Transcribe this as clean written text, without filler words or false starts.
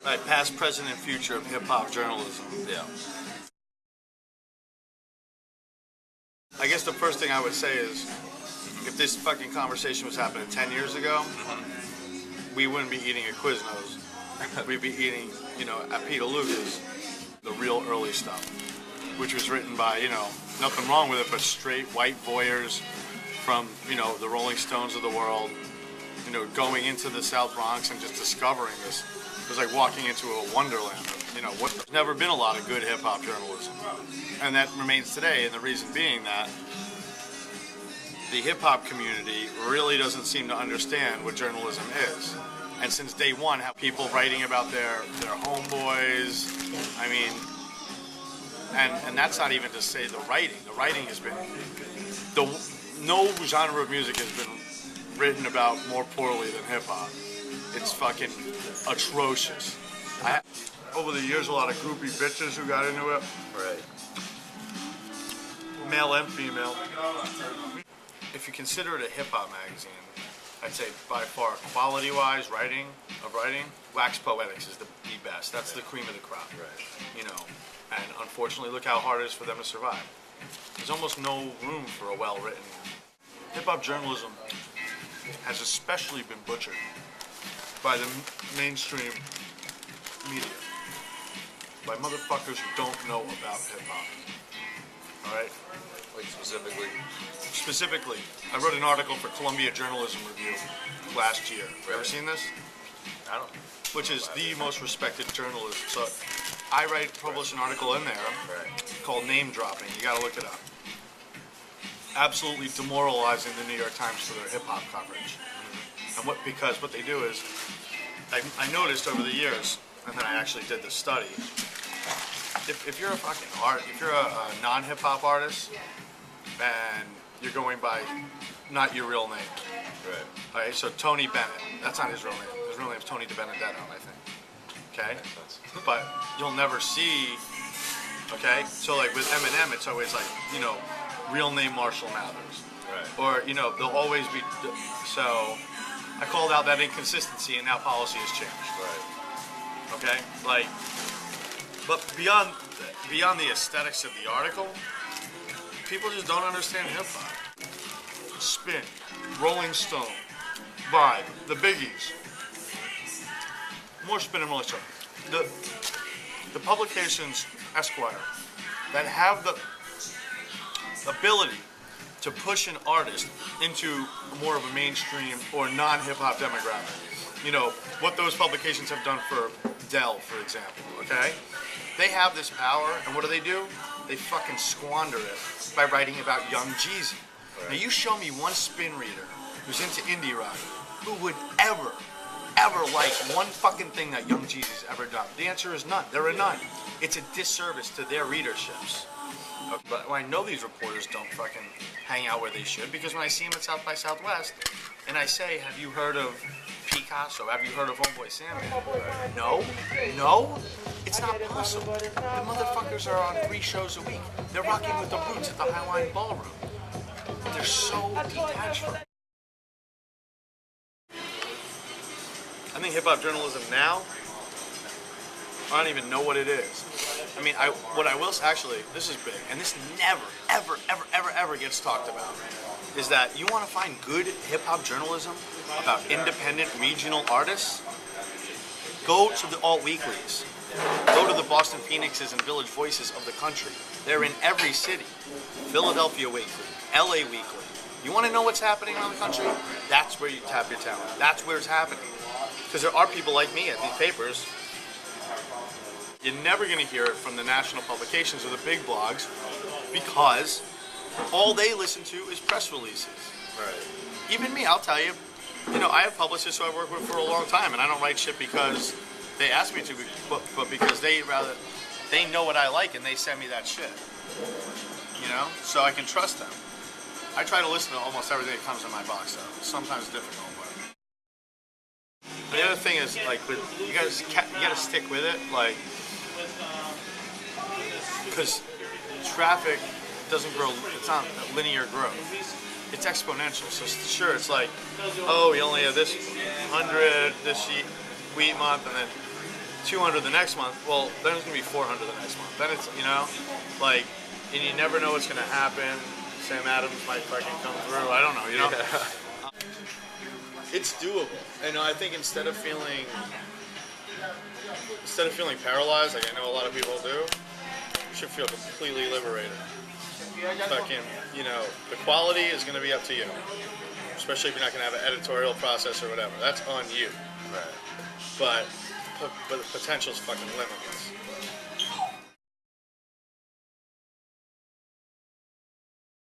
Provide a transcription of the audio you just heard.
Right, past, present, and future of hip-hop journalism. Yeah. I guess the first thing I would say is, if this fucking conversation was happening 10 years ago, we wouldn't be eating at Quiznos. We'd be eating, at Peter Luger's, the real early stuff, which was written by, nothing wrong with it, but straight white voyeurs from, the Rolling Stones of the world, going into the South Bronx and just discovering this. It was like walking into a wonderland. There's never been a lot of good hip-hop journalism. And that remains today, and the reason being that the hip-hop community really doesn't seem to understand what journalism is. And since day one, have people writing about their homeboys, and that's not even to say the writing. The writing has been, no genre of music has been written about more poorly than hip-hop. It's fucking atrocious. Over the years, a lot of groupie bitches who got into it. Right. Male and female. If you consider it a hip-hop magazine, I'd say by far, quality-wise, writing, Wax Poetics is the best. That's the cream of the crop. Right. And unfortunately, look how hard it is for them to survive. There's almost no room for a well-written. Hip-hop journalism has especially been butchered by the mainstream media, by motherfuckers who don't know about hip-hop. All right? Like specifically? Specifically, I wrote an article for Columbia Journalism Review last year. Right. Ever seen this? I don't. Which is the most respected journalist. So I publish an article in there called Name Dropping. You gotta look it up. Absolutely demoralizing the New York Times for their hip-hop coverage. And because what they do is, I noticed over the years, and then I actually did the study, if you're a fucking if you're a non-hip-hop artist, and you're going by not your real name. Right. All right, so Tony Bennett, that's not his real name. His real name is Tony DiBenedetto, I think. Okay? But you'll never see, okay? So like with Eminem, it's always like, real name Marshall Mathers. Right. Or, they'll always be, so I called out that inconsistency and now policy has changed. Right. Okay? But beyond the aesthetics of the article, people just don't understand hip-hop. Spin, Rolling Stone, Vibe, the Biggies. More Spin and Rolling Stone. The publications, Esquire, that have the ability to push an artist into more of a mainstream or non-hip-hop demographic. What those publications have done for Dell, for example, okay? They have this power, and what do? They fucking squander it by writing about Young Jeezy. Right. Now you show me one spin reader who's into indie rock who would ever like one fucking thing that Young Jeezy's ever done. The answer is none. There are none. It's a disservice to their readerships. Okay. But I know these reporters don't fucking hang out where they should, because when I see them at South by Southwest and I say, have you heard of Picasso? Have you heard of Homeboy Sandman? No? It's not possible. The motherfuckers are on 3 shows a week. They're rocking with the Roots at the Highline Ballroom. They're so detached from it. I think hip-hop journalism now, I don't even know what it is. What I will say, actually, this is big, and this never, ever gets talked about, is that you want to find good hip-hop journalism about independent regional artists? Go to the alt weeklies. Go to the Boston Phoenixes and Village Voices of the country. They're in every city. Philadelphia Weekly, LA Weekly. You want to know what's happening around the country? That's where you tap your talent. That's where it's happening. Because there are people like me at these papers. You're never going to hear it from the national publications or the big blogs, because all they listen to is press releases. Right. Even me, I'll tell you, I have publicists who I've worked with for a long time, and I don't write shit because they ask me to, but because they know what I like and they send me that shit. So I can trust them. I try to listen to almost everything that comes in my box, though. It's sometimes difficult, but the other thing is, you gotta stick with it, because traffic doesn't grow. It's not a linear growth. It's exponential. So sure, it's like, oh, we only have this 100 this wheat month, and then 200 the next month. Well, then it's gonna be 400 the next month. Then it's, you know, like, and you never know what's gonna happen. Sam Adams might fucking come through. I don't know, you know. Yeah. It's doable. And I think instead of feeling paralyzed, like I know a lot of people do, you should feel completely liberated. Fucking, you know, the quality is going to be up to you. Especially if you're not going to have an editorial process or whatever. That's on you. Right. But the potential's fucking limitless.